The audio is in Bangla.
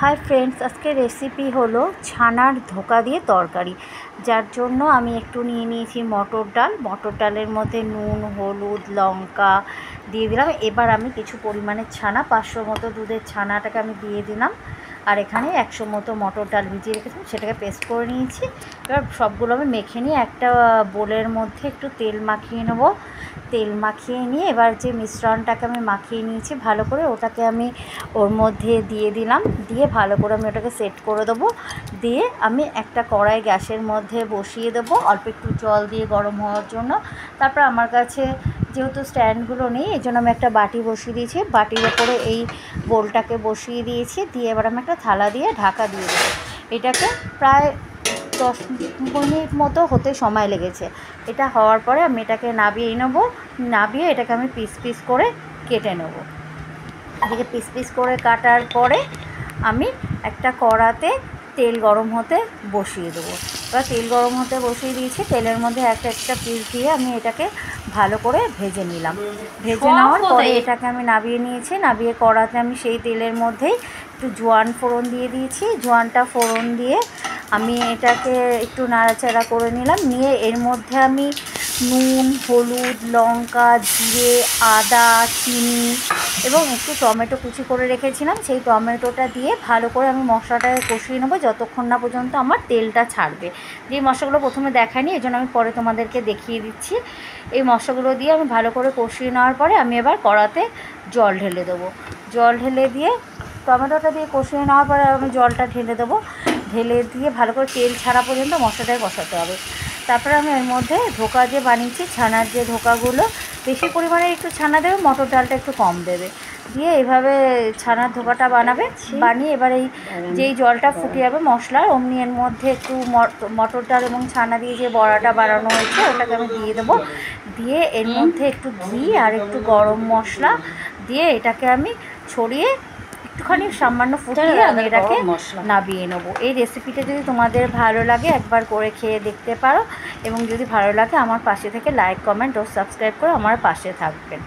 हाय फ्रेंड्स, आज के रेसिपि हलो छानार धोका दिए तरकारी। जार जोन्नो आमी एकटू निये निয়েছি मटर डाल। मटर डालेर मध्य नून हलुद लंका दिए दिलाम। एबार आमी किछु परिमाणे छाना 500 मतो दूधेर छानाटाके आमी दिए दिलाम और एखाने 100 मतो मटर डाल भिजिए रेखेছিলাম সেটাকে পেস্ট করে নিয়েছি। এবার সবগুলো আমি মেখে নিয়ে একটা বোলের মধ্যে একটু তেল মাখিয়ে নেব। তেল মাখিয়ে নিয়ে এবার যে মিশ্রণটাকে আমি মাখিয়ে নিয়েছি ভালো করে ওটাকে আমি ওর মধ্যে দিয়ে দিলাম। দিয়ে ভালো করে আমি ওটাকে সেট করে দেবো। দিয়ে আমি একটা কড়াই গ্যাসের মধ্যে বসিয়ে দেবো অল্প একটু জল দিয়ে গরম হওয়ার জন্য। তারপর আমার কাছে যেহেতু স্ট্যান্ডগুলো নেই এই জন্য আমি একটা বাটি বসিয়ে দিয়েছি। বাটির ওপরে এই বোলটাকে বসিয়ে দিয়েছি। দিয়ে এবার আমি একটা থালা দিয়ে ঢাকা দিয়ে দেবো। এটাকে প্রায় 10 মিনিট মতো হতে সময় লেগেছে। এটা হওয়ার পরে আমি এটাকে নাবিয়ে নেব। নাবিয়ে এটাকে আমি পিস পিস করে কেটে নেব। এদিকে পিস পিস করে কাটার পরে আমি একটা কড়াতে তেল গরম হতে বসিয়ে দেবো। এবার তেল গরম হতে বসিয়ে দিয়েছি। তেলের মধ্যে একটা একটা পিস দিয়ে আমি এটাকে ভালো করে ভেজে নিলাম। ভেজে নেওয়ার পরে এটাকে আমি নাবিয়ে নিয়েছি। নাবিয়ে কড়াতে আমি সেই তেলের মধ্যেই একটু জোয়ান ফোড়ন দিয়ে দিয়েছি। জোয়ানটা ফোড়ন দিয়ে আমি এটাকে একটু নাড়াচাড়া করে নিলাম। নিয়ে এর মধ্যে আমি নুন হলুদ লঙ্কা জিরে আদা চিনি এবং একটু টমেটো কুচি করে রেখেছিলাম সেই টমেটোটা দিয়ে ভালো করে আমি মশলাটাকে কষিয়ে নেবো যতক্ষণ না পর্যন্ত আমার তেলটা ছাড়বে। যে মশলাগুলো প্রথমে দেখাইনি এই জন্য আমি পরে তোমাদেরকে দেখিয়ে দিচ্ছি। এই মশলাগুলো দিয়ে আমি ভালো করে কষিয়ে নেওয়ার পরে আমি এবার কড়াতে জল ঢেলে দেবো। জল ঢেলে দিয়ে টমেটোটা দিয়ে কষিয়ে নেওয়ার পরে আমি জলটা ঢেলে দেবো। ঢেলে দিয়ে ভালো করে তেল ছাড়া পর্যন্ত মশলাটাকে কষাতে হবে। তারপরে আমি এর মধ্যে ধোকা যে বানিয়েছি ছানার যে ধোকাগুলো বেশি পরিমাণে একটু ছানা দেবে মটর ডালটা একটু কম দেবে। দিয়ে এইভাবে ছানার ধোকাটা বানাবে। বানিয়ে এবার এই যেই জলটা ফুটে যাবে মশলার অমনি এর মধ্যে একটু মটর ডাল এবং ছানা দিয়ে যে বড়াটা বানানো হয়েছে ওটাকে আমি দিয়ে দেবো। দিয়ে এর মধ্যে একটু ঘি আর একটু গরম মশলা দিয়ে এটাকে আমি ছড়িয়ে একটুখানি সামান্য ফুটিয়ে আমি এটাকে নাবিয়ে নেবো। এই রেসিপিটা যদি তোমাদের ভালো লাগে একবার করে খেয়ে দেখতে পারো এবং যদি ভালো লাগে আমার পাশে থেকে লাইক কমেন্ট ও সাবস্ক্রাইব করে আমার পাশে থাকবেন।